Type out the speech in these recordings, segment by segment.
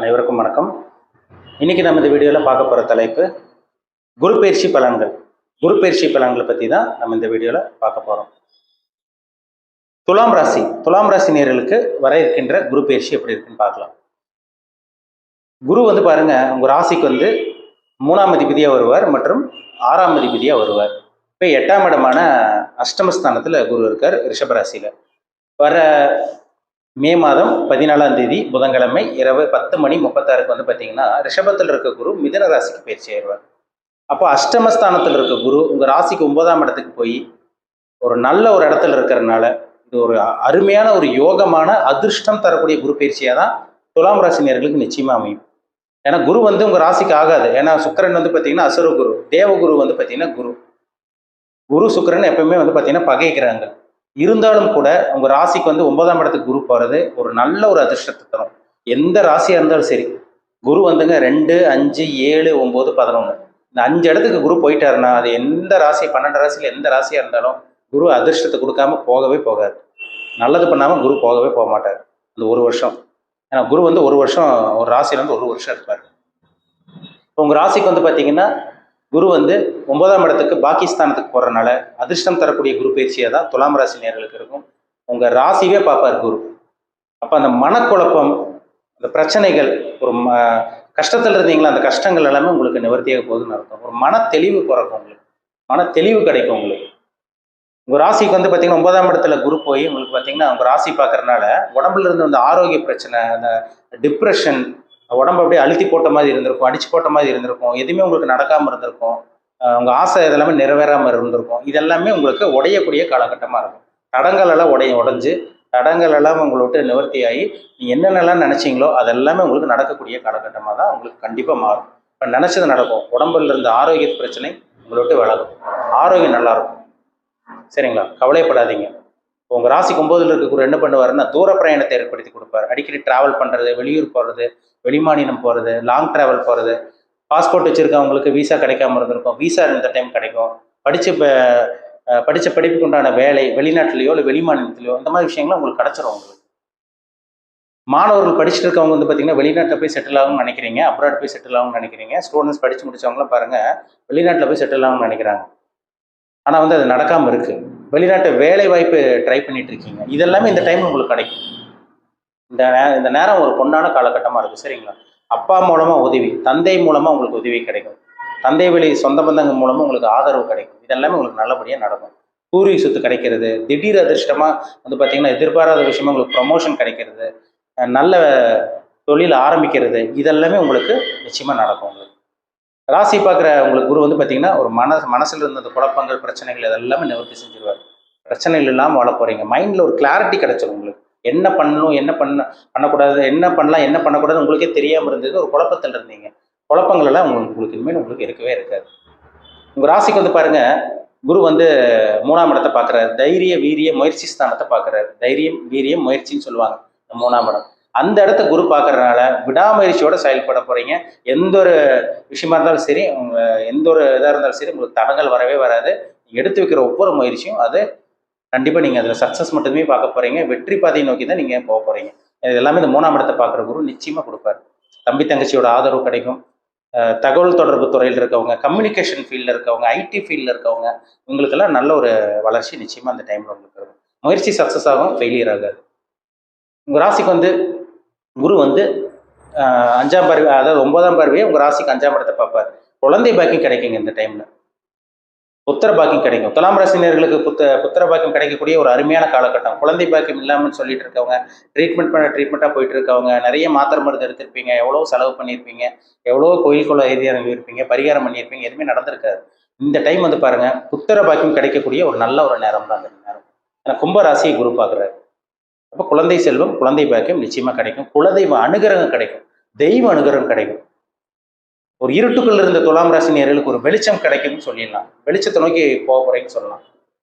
அனைவருக்கும் வணக்கம். இன்னைக்கு நம்ம இந்த வீடியோவில் பார்க்க போகிற தலைப்பு குரு பயிற்சி பலன்கள். குரு பயிற்சி பலன்களை பற்றி தான் நம்ம இந்த வீடியோவில் பார்க்க போகிறோம். துலாம் ராசி நேயர்களுக்கு வர இருக்கின்ற குரு பயிற்சி எப்படி இருக்குன்னு பார்க்கலாம். குரு பாருங்க, உங்கள் ராசிக்கு 3ஆம் அதிபதியாக வருவார் மற்றும் 6ஆம் அதிபதியாக வருவார். இப்போ 8ஆம் இடமான அஷ்டமஸ்தானத்தில் குரு இருக்கார் ரிஷபராசியில். வர மே மாதம் 14ஆம் தேதி புதன்கிழமை இரவு 10:36 பார்த்தீங்கன்னா ரிஷபத்தில் இருக்க குரு மிதுன ராசிக்கு பயிற்சி ஆயிடுவார். அப்போ அஷ்டமஸ்தானத்தில் இருக்க குரு உங்கள் ராசிக்கு 9ஆம் இடத்துக்கு போய் ஒரு நல்ல ஒரு இடத்துல இருக்கிறதுனால இது ஒரு அருமையான ஒரு யோகமான அதிர்ஷ்டம் தரக்கூடிய குரு பயிற்சியாக தான் துலாம் ராசி நேயர்களுக்கு நிச்சயமாக அமையும். ஏன்னா குரு உங்கள் ராசிக்கு ஆகாது. ஏன்னா சுக்கிரன் பார்த்தீங்கன்னா அசுர குரு, தேவகுரு பார்த்தீங்கன்னா குரு சுக்கிரன் எப்பவுமே பார்த்தீங்கன்னா பகைக்கிறாங்க. இருந்தாலும் கூட உங்கள் ராசிக்கு 9ஆம் இடத்துக்கு குரு போகிறது ஒரு நல்ல ஒரு அதிர்ஷ்டத்தை தரும். எந்த ராசியாக இருந்தாலும் சரி, குரு 2, 5, 7, 9, 11 இந்த 5 இடத்துக்கு குரு போயிட்டாருன்னா அது எந்த ராசி 12 ராசியில் எந்த ராசியாக இருந்தாலும் குரு அதிர்ஷ்டத்தை கொடுக்காம போகவே போகாது. நல்லது பண்ணாமல் குரு போகவே போக மாட்டார் இந்த ஒரு வருஷம். ஏன்னா குரு ஒரு வருஷம் ஒரு ராசியில் ஒரு வருஷம் இருப்பார். இப்போ உங்கள் ராசிக்கு பார்த்தீங்கன்னா குரு 9ஆம் இடத்துக்கு பாகிஸ்தானத்துக்கு போகிறதுனால அதிர்ஷ்டம் தரக்கூடிய குரு பயிற்சியாக தான் துலாம் ராசி நேயர்களுக்கு இருக்கும். உங்கள் ராசியே பார்ப்பார் குரு. அப்போ அந்த மனக்குழப்பம், அந்த பிரச்சனைகள், ஒரு கஷ்டத்தில் இருந்தீங்களா அந்த கஷ்டங்கள் எல்லாமே உங்களுக்கு நிவர்த்தியாக போகுதுன்னு அர்த்தம். ஒரு மன தெளிவு பிறக்கும், உங்களுக்கு மன தெளிவு கிடைக்கும். உங்களுக்கு உங்கள் ராசிக்கு பார்த்தீங்கன்னா 9ஆம் இடத்துல குரு போய் உங்களுக்கு பார்த்தீங்கன்னா உங்கள் ராசி பார்க்கறதுனால உடம்புல இருந்து அந்த ஆரோக்கிய பிரச்சனை, அந்த டிப்ரெஷன், உடம்பு அப்படியே அழுத்தி போட்ட மாதிரி இருந்திருக்கும், அடிச்சு போட்ட மாதிரி இருந்திருக்கும், எதுவுமே உங்களுக்கு நடக்காமல் இருந்திருக்கும், உங்கள் ஆசை இதெல்லாமே நிறைவேறாமல் இருந்திருக்கும். இதெல்லாமே உங்களுக்கு உடையக்கூடிய காலகட்டமாக இருக்கும். தடங்கள் எல்லாம் உடைஞ்சு தடங்கள் எல்லாம் உங்களை விட்டு நிவர்த்தி ஆகி நீங்கள் என்னென்னலாம் நினச்சிங்களோ அதெல்லாமே உங்களுக்கு நடக்கக்கூடிய காலகட்டமாக தான் உங்களுக்கு கண்டிப்பாக மாறும். இப்போ நினச்சது நடக்கும். உடம்புல இருந்த ஆரோக்கிய பிரச்சனை உங்களை விட்டு விலகும். ஆரோக்கியம் நல்லாயிருக்கும். சரிங்களா? கவலைப்படாதீங்க. உங்கள் ராசிக்கு 9ல் இருக்கக்கூடிய என்ன பண்ணுவாருன்னா தூர பிரயாணத்தை ஏற்படுத்தி கொடுப்பார். அடிக்கடி ட்ராவல் பண்ணுறது, வெளியூர் போகிறது, வெளிமாநிலம் போகிறது, லாங் ட்ராவல் போகிறது, பாஸ்போர்ட் வச்சுருக்கவங்களுக்கு வீசா கிடைக்காம இருந்திருக்கும், வீசா இந்த டைம் கிடைக்கும். படித்த படிப்புக்கு உண்டான வேலை வெளிநாட்டிலையோ இல்லை வெளிமாநிலத்திலையோ இந்த மாதிரி விஷயங்கள்லாம் உங்களுக்கு கிடச்சிரும். உங்களுக்கு மாணவர்கள் படிச்சுட்டு இருக்கவங்க பார்த்தீங்கன்னா வெளிநாட்டில் போய் செட்டில் ஆகணும்னு நினைக்கிறீங்க, அப்ராட் போய் செட்டில் ஆகணும்னு நினைக்கிறீங்க. ஸ்டூடெண்ட்ஸ் படித்து முடிச்சவங்களாம் பாருங்கள் வெளிநாட்டில் போய் செட்டில் ஆகணும்னு நினைக்கிறாங்க. ஆனால் அது நடக்காமல் இருக்குது. வெளிநாட்டு வேலை வாய்ப்பு ட்ரை பண்ணிட்டு இருக்கீங்க. இதெல்லாமே இந்த டைம் உங்களுக்கு கிடைக்கும். இந்த நேரம் ஒரு பொன்னான காலகட்டமாக இருக்குது. சரிங்களா? அப்பா மூலமாக உதவி, தந்தை மூலமாக உங்களுக்கு உதவி கிடைக்கும், தந்தை வழி சொந்த பந்தங்கள் மூலமாக உங்களுக்கு ஆதரவு கிடைக்கும். இதெல்லாமே உங்களுக்கு நல்லபடியாக நடக்கும். பூர்வீக சொத்து கிடைக்கிறது, திடீர் அதிர்ஷ்டமாக பார்த்தீங்கன்னா எதிர்பாராத விஷயமா உங்களுக்கு ப்ரமோஷன் கிடைக்கிறது, நல்ல தொழில் ஆரம்பிக்கிறது, இதெல்லாமே உங்களுக்கு நிச்சயமாக நடக்கும். உங்களுக்கு ராசி பார்க்குற உங்களுக்கு குரு பார்த்தீங்கன்னா ஒரு மனசில் இருந்த குழப்பங்கள், பிரச்சனைகள் இதெல்லாமே நிவர்த்தி செஞ்சிருவார். பிரச்சனைகள் இல்லாமல் வாழ போகிறீங்க. மைண்டில் ஒரு கிளாரிட்டி கிடைச்சிடும். உங்களுக்கு என்ன பண்ணணும், என்ன பண்ணக்கூடாது, என்ன பண்ணலாம், என்ன பண்ணக்கூடாது உங்களுக்கே தெரியாமல் இருந்தது. ஒரு குழப்பத்தில் இருந்தீங்க. குழப்பங்கள் எல்லாம் உங்களுக்கு இனிமேல் உங்களுக்கு இருக்கவே இருக்காது. உங்கள் ராசிக்கு பாருங்கள் குரு 3ஆம் இடத்தை பார்க்குறாரு. தைரிய வீரிய முயற்சி ஸ்தானத்தை பார்க்குறாரு. தைரியம் வீரியம் முயற்சின்னு சொல்லுவாங்க 3ஆம் இடம். அந்த இடத்த குரு பார்க்கறதுனால விடாமுயற்சியோட செயல்பட போகிறீங்க. எந்த ஒரு விஷயமா இருந்தாலும் சரி, எந்த ஒரு இதாக இருந்தாலும் சரி உங்களுக்கு தடங்கள் வரவே வராது. எடுத்து வைக்கிற ஒவ்வொரு முயற்சியும் அது கண்டிப்பாக நீங்கள் அதில் சக்ஸஸ் மட்டுமே பார்க்க போகிறீங்க. வெற்றி பாதையை நோக்கி தான் நீங்கள் போக போகிறீங்க. இது எல்லாமே இந்த 3ஆம் இடத்தை பார்க்குற குரு நிச்சயமாக கொடுப்பார். தம்பி தங்கச்சியோட ஆதரவு கிடைக்கும். தகவல் தொடர்பு துறையில் இருக்கவங்க, கம்யூனிகேஷன் ஃபீல்டில் இருக்கவங்க, ஐடி ஃபீல்டில் இருக்கவங்க உங்களுக்கெல்லாம் நல்ல ஒரு வளர்ச்சி நிச்சயமாக அந்த டைமில் உங்களுக்கு இருக்கும். முயற்சி சக்ஸஸ் ஆகும், ஃபெயிலியர் ஆகாது. உங்கள் ராசிக்கு குரு 5ஆம் பார்வை, அதாவது 9ஆம் பார்வையே உங்கள் ராசிக்கு 5ஆம் இடத்தை பார்ப்பார். குழந்தை பாக்கியம் கிடைக்குங்க இந்த டைமில். புத்திர பாக்கியம் கிடைக்கும். துலாம் ராசினியர்களுக்கு புத்திர பாக்கியம் கிடைக்கக்கூடிய ஒரு அருமையான காலகட்டம். குழந்தை பாக்கியம் இல்லாமல் சொல்லிட்டு இருக்கவங்க, ட்ரீட்மெண்ட்டாக போயிட்டு இருக்கவங்க, நிறைய மாத்திரை மருந்து எடுத்திருப்பீங்க, எவ்வளோ செலவு பண்ணியிருப்பீங்க, எவ்வளோ கோயிலுக்குள்ள ஏரியா இருப்பீங்க, பரிகாரம் பண்ணியிருப்பீங்க, எதுவுமே நடந்திருக்காது. இந்த டைம் பாருங்கள் புத்திர பாக்கியம் கிடைக்கக்கூடிய ஒரு நல்ல ஒரு நேரம் தான் அந்த நேரம். ஏன்னா கும்ப ராசியை குரு பார்க்குறாரு. அப்போ குழந்தை செல்வம், குழந்தை பாக்கியம் நிச்சயமாக கிடைக்கும். குலதெய்வ அனுகிரகம் கிடைக்கும், தெய்வ அனுகிரகம் கிடைக்கும். ஒரு இருட்டுக்குள்ள இருந்த துலாம் ராசி நேயர்களுக்கு ஒரு வெளிச்சம் கிடைக்கும்னு சொல்லிடலாம். வெளிச்சத்தை நோக்கி போக போறீங்கன்னு சொல்லலாம்.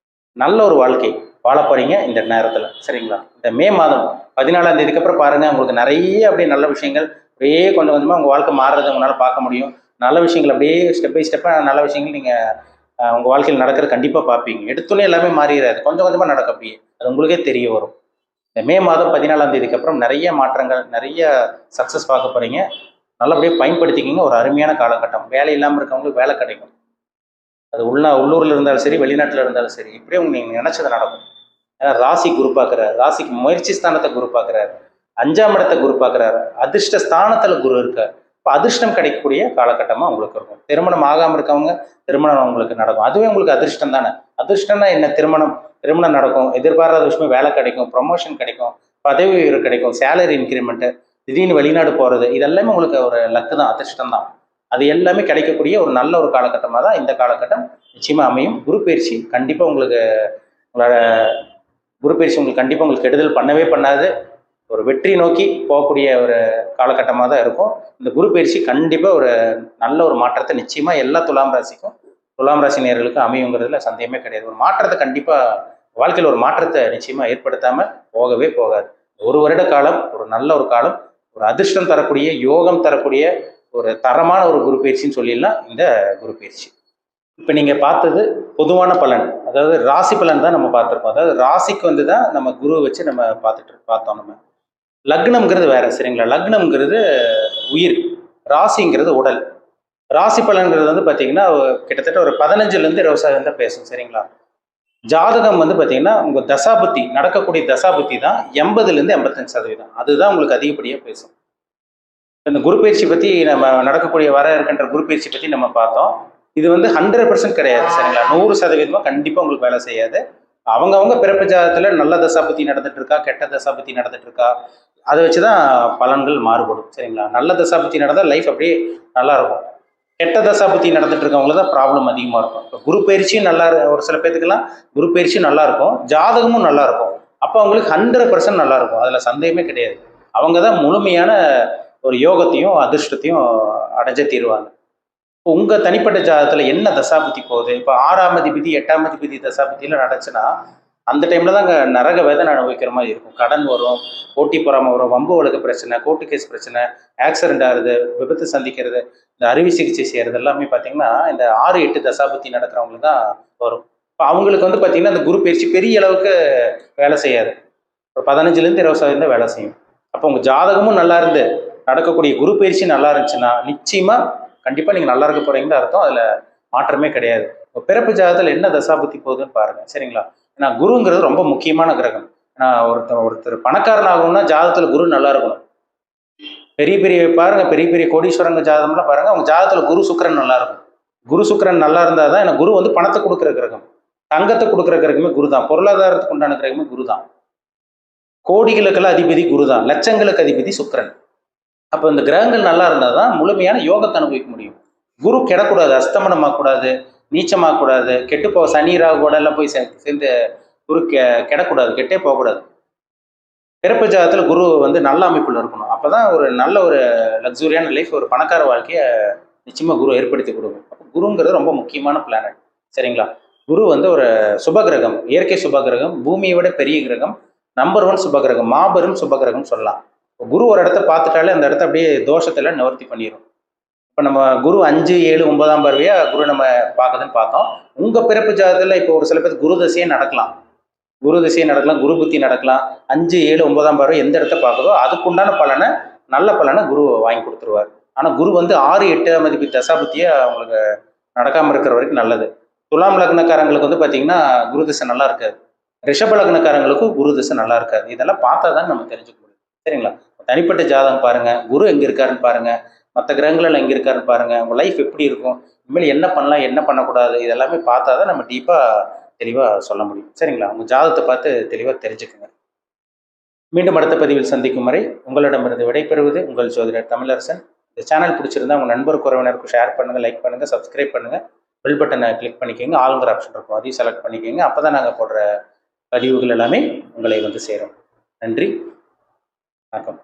நல்ல ஒரு வாழ்க்கை வாழ போறீங்க இந்த நேரத்தில். சரிங்களா? இந்த மே மாதம் 14ஆம் தேதிக்கு அப்புறம் பாருங்க உங்களுக்கு நிறைய அப்படியே நல்ல விஷயங்கள் அப்படியே கொஞ்சம் கொஞ்சமாக உங்கள் வாழ்க்கை மாறுறதை உங்களால் பார்க்க முடியும். நல்ல விஷயங்கள் அப்படியே ஸ்டெப் பை ஸ்டெப்பாக நல்ல விஷயங்கள் நீங்கள் உங்கள் வாழ்க்கையில் நடக்கிறது கண்டிப்பாக பார்ப்பீங்க. எடுத்துனே எல்லாமே மாறிடாது, கொஞ்சம் கொஞ்சமாக நடக்கும். அப்படியே அது உங்களுக்கே தெரிய வரும். இந்த மே மாதம் 14ஆம் தேதிக்கு அப்புறம் நிறைய மாற்றங்கள், நிறைய சக்ஸஸ் பார்க்க போகிறீங்க. நல்லபடியாக பயன்படுத்திக்கிங்க. ஒரு அருமையான காலகட்டம். வேலை இல்லாமல் இருக்கவங்களுக்கு வேலை கிடைக்கும். அது உள்ளூரில் இருந்தாலும் சரி, வெளிநாட்டில் இருந்தாலும் சரி, இப்படியே நீங்கள் நினச்சது நடக்கும். ஏன்னா ராசி குரு பார்க்குறாரு, ராசிக்கு முயற்சி ஸ்தானத்தை குரு பார்க்குறாரு, 5ஆம் இடத்தை குரு பார்க்குறாரு, அதிர்ஷ்ட ஸ்தானத்தில் குரு இருக்கார். இப்போ அதிர்ஷ்டம் கிடைக்கக்கூடிய காலகட்டமாக உங்களுக்கு இருக்கும். திருமணம் ஆகாமல் இருக்கவங்க திருமணம் உங்களுக்கு நடக்கும். அதுவே உங்களுக்கு அதிர்ஷ்டம் தானே. அதிர்ஷ்டம்னா என்ன? திருமணம் நடக்கும், எதிர்பாராத விஷயம், வேலை கிடைக்கும், ப்ரொமோஷன் கிடைக்கும், பதவி உயர்வு கிடைக்கும், சேலரி இன்க்ரிமெண்ட்டு, திடீர்னு வெளிநாடு போகிறது, இதெல்லாமே உங்களுக்கு ஒரு லக்கு தான், அதிர்ஷ்டம் தான். அது எல்லாமே கிடைக்கக்கூடிய ஒரு நல்ல ஒரு காலகட்டமாக தான் இந்த காலகட்டம் நிச்சயமாக அமையும். குரு பயிற்சி கண்டிப்பாக உங்களுக்கு, உங்களோட குரு பயிற்சி உங்களுக்கு கண்டிப்பாக உங்களுக்கு கெடுதல் பண்ணவே பண்ணாது. ஒரு வெற்றி நோக்கி போகக்கூடிய ஒரு காலகட்டமாக தான் இருக்கும். இந்த குரு பயிற்சி கண்டிப்பாக ஒரு நல்ல ஒரு மாற்றத்தை நிச்சயமாக எல்லா துலாம் ராசி நேயர்களுக்கும் அமையுங்கிறதுல சந்தேகமே கிடையாது. ஒரு மாற்றத்தை கண்டிப்பாக வாழ்க்கையில் ஒரு மாற்றத்தை நிச்சயமாக ஏற்படுத்தாமல் போகவே போகாது. ஒரு வருட காலம் ஒரு நல்ல ஒரு காலம், ஒரு அதிர்ஷ்டம் தரக்கூடிய, யோகம் தரக்கூடிய ஒரு தரமான ஒரு குரு பயிற்சின்னு சொல்லிடலாம் இந்த குரு பயிற்சி. இப்போ நீங்கள் பார்த்தது பொதுவான பலன், அதாவது ராசி பலன் தான் நம்ம பார்த்துருக்கோம். அதாவது ராசிக்கு வந்து தான் நம்ம குருவை வச்சு நம்ம பார்த்தோம். நம்ம லக்னம்ங்கிறது வேற, சரிங்களா? லக்னம்ங்கிறது உயிர், ராசிங்கிறது உடல். ராசி பலன்கிறது வந்து பார்த்தீங்கன்னா கிட்டத்தட்ட ஒரு 15லேருந்து 20% தான் பேசும், சரிங்களா? ஜாதகம் வந்து பார்த்தீங்கன்னா உங்கள் தசாபுத்தி, நடக்கக்கூடிய தசாபுத்தி தான் 80லேருந்து 85%. அதுதான் உங்களுக்கு அதிகப்படியாக பேசும். இந்த குரு பயிற்சி பற்றி நம்ம நடக்கக்கூடிய வர இருக்கின்ற குரு பயிற்சி பற்றி நம்ம பார்த்தோம். இது வந்து 100% கிடையாது, சரிங்களா? 100% கண்டிப்பாக உங்களுக்கு வேலை செய்யாது. அவங்கவுங்க பிறப்பு ஜாதகத்தில் நல்ல தசாபுத்தி நடந்துட்டு இருக்கா, கெட்ட தசாபுத்தி நடந்துட்டு இருக்கா, அதை வச்சு தான் பலன்கள் மாறுபடும், சரிங்களா? நல்ல தசாபுத்தி நடந்தால் லைஃப் அப்படியே நல்லா இருக்கும். கெட்ட தசாபுத்தி நடந்துட்டு இருக்கவங்களுக்கு தான் ப்ராப்ளம் அதிகமாக இருக்கும். இப்போ குரு பயிற்சியும் நல்லா, ஒரு சில பேத்துக்கெல்லாம் குரு பயிற்சியும் நல்லா இருக்கும், ஜாதகமும் நல்லா இருக்கும். அப்போ அவங்களுக்கு 100% நல்லா இருக்கும், அதில் சந்தேகமே கிடையாது. அவங்க தான் முழுமையான ஒரு யோகத்தையும் அதிர்ஷ்டத்தையும் அடைஞ்ச தீருவாங்க. இப்போ உங்கள் தனிப்பட்ட ஜாதகத்தில் என்ன தசாபுத்தி போகுது? இப்போ 6ஆம் அதிபதி 8ஆம் அதிபதி தசாபுத்தியில் நடந்துச்சுன்னா அந்த டைமில் தான் அங்கே நரக வேதனை அனுபவிக்கிற மாதிரி இருக்கும். கடன் வரும், போட்டி பொறாமல் வரும், வம்பு வழக்கு பிரச்சனை, கோர்ட்டு கேஸ் பிரச்சனை, ஆக்சிடென்ட் ஆகுது, விபத்து சந்திக்கிறது, இந்த அறுவை சிகிச்சை செய்கிறது எல்லாமே பார்த்தீங்கன்னா இந்த 6-8 தசாபுத்தி நடக்கிறவங்களுக்கு தான் வரும். இப்போ அவங்களுக்கு வந்து பார்த்தீங்கன்னா இந்த குரு பயிற்சி பெரிய அளவுக்கு வேலை செய்யாது. ஒரு 15லேருந்து 20% தான் வேலை செய்யும். அப்போ உங்கள் ஜாதகமும் நல்லா இருந்து நடக்கக்கூடிய குரு பயிற்சி நல்லா இருந்துச்சுன்னா நிச்சயமாக கண்டிப்பாக நீங்கள் நல்லா இருக்க போகிறீங்கன்னு அர்த்தம். அதில் மாற்றமே கிடையாது. இப்போ பிறப்பு ஜாதகத்தில் என்ன தசாபுத்தி போகுதுன்னு பாருங்கள், சரிங்களா? ஏன்னா குருங்கிறது ரொம்ப முக்கியமான கிரகம். ஏன்னா ஒருத்தர் பணக்காரன் ஆகணும்னா ஜாதகத்தில் குரு நல்லா இருக்கணும். பெரிய பெரிய பாருங்க, பெரிய பெரிய கோடீஸ்வரங்க ஜாதகம்லாம் பாருங்க, அவங்க ஜாதகத்தில் குரு சுக்கிரன் நல்லா இருக்கும். குரு சுக்கிரன் நல்லா இருந்தால் தான், ஏன்னா குரு வந்து பணத்தை கொடுக்குற கிரகம், தங்கத்தை கொடுக்குற கிரகமே குரு தான், பொருளாதாரத்துக்கு உண்டான கிரகமே குரு தான், கோடிகளுக்கெல்லாம் அதிபதி குரு தான், லட்சங்களுக்கு அதிபதி சுக்கிரன். அப்போ இந்த கிரகங்கள் நல்லா இருந்தால் தான் முழுமையான யோகத்தை அனுபவிக்க முடியும். குரு கெடக்கூடாது, அஸ்தமனமாகக்கூடாது, நீச்சமாகக்கூடாது, கெட்டுப்போ சனி ராகு கூட எல்லாம் போய் சேர்ந்து குரு கெடக்கூடாது, கெட்டே போகக்கூடாது. பிறப்பு ஜாதகத்தில் குரு வந்து நல்ல அமைப்பில் இருக்கணும். அப்போ தான் ஒரு நல்ல ஒரு லக்ஸூரியான லைஃப், ஒரு பணக்கார வாழ்க்கையை நிச்சயமாக குரு ஏற்படுத்தி கொடுக்கும். அப்போ குருங்கிறது ரொம்ப முக்கியமான பிளானட், சரிங்களா? குரு வந்து ஒரு சுபகிரகம், இயற்கை சுபகிரகம், பூமியை விட பெரிய கிரகம், நம்பர் 1 சுபகிரகம், மாபெரும் சுபகிரகம் சொல்லலாம். குரு ஒரு இடத்த பார்த்துட்டாலே அந்த இடத்த அப்படியே தோஷத்தில் நிவர்த்தி பண்ணிடும். இப்போ நம்ம குரு 5, 7, 9ஆம் பார்வையாக குரு நம்ம பார்க்குதுன்னு பார்த்தோம். உங்கள் பிறப்பு ஜாதகத்தில் இப்போ ஒரு சில பேருக்கு குரு தசையே நடக்கலாம், குரு புத்தி நடக்கலாம். 5, 7, 9ஆம் பார்வை எந்த இடத்த பார்க்குதோ அதுக்குண்டான பலனை, நல்ல பலனை குரு வாங்கி கொடுத்துருவார். ஆனால் குரு வந்து 6, 8ஆம் அதிபதி தசாபுத்தியை அவங்களுக்கு நடக்காமல் இருக்கிற வரைக்கும் நல்லது. துலாம் லக்னக்காரங்களுக்கு வந்து பார்த்தீங்கன்னா குரு திசை நல்லா இருக்காது, ரிஷப லக்னக்காரங்களுக்கும் குரு திசை நல்லா இருக்காது. இதெல்லாம் பார்த்தா தான் நம்ம தெரிஞ்சுக்க முடியும், சரிங்களா? தனிப்பட்ட ஜாதகம் பாருங்க, குரு எங்கே இருக்காருன்னு பாருங்க, மற்ற கிரகங்கள் எங்கே இருக்காருன்னு பாருங்க, உங்கள் லைஃப் எப்படி இருக்கும், இனிமேல் என்ன பண்ணலாம் என்ன பண்ணக்கூடாது, இதெல்லாமே பார்த்தா தான் நம்ம டீப்பாக தெளிவாக சொல்ல முடியும், சரிங்களா? உங்கள் ஜாதகத்தை பார்த்து தெளிவாக தெரிஞ்சுக்குங்க. மீண்டும் அடுத்த பதிவில் சந்திக்கும் வரை உங்களிடமிருந்து விடைபெறுவது உங்கள் ஜோதிடர் தமிழரசன். இந்த சேனல் பிடிச்சிருந்தா உங்கள் நண்பருக்கு உறவினருக்கு ஷேர் பண்ணுங்கள், லைக் பண்ணுங்கள், சப்ஸ்கிரைப் பண்ணுங்கள், பெல் பட்டனை கிளிக் பண்ணிக்கோங்க, ஆளுங்கிற ஆப்ஷன் இருக்கும் அதையும் செலக்ட் பண்ணிக்கோங்க. அப்போ தான் நாங்கள் போடுற பதிவுகள் எல்லாமே உங்களை வந்து சேரும். நன்றி, வணக்கம்.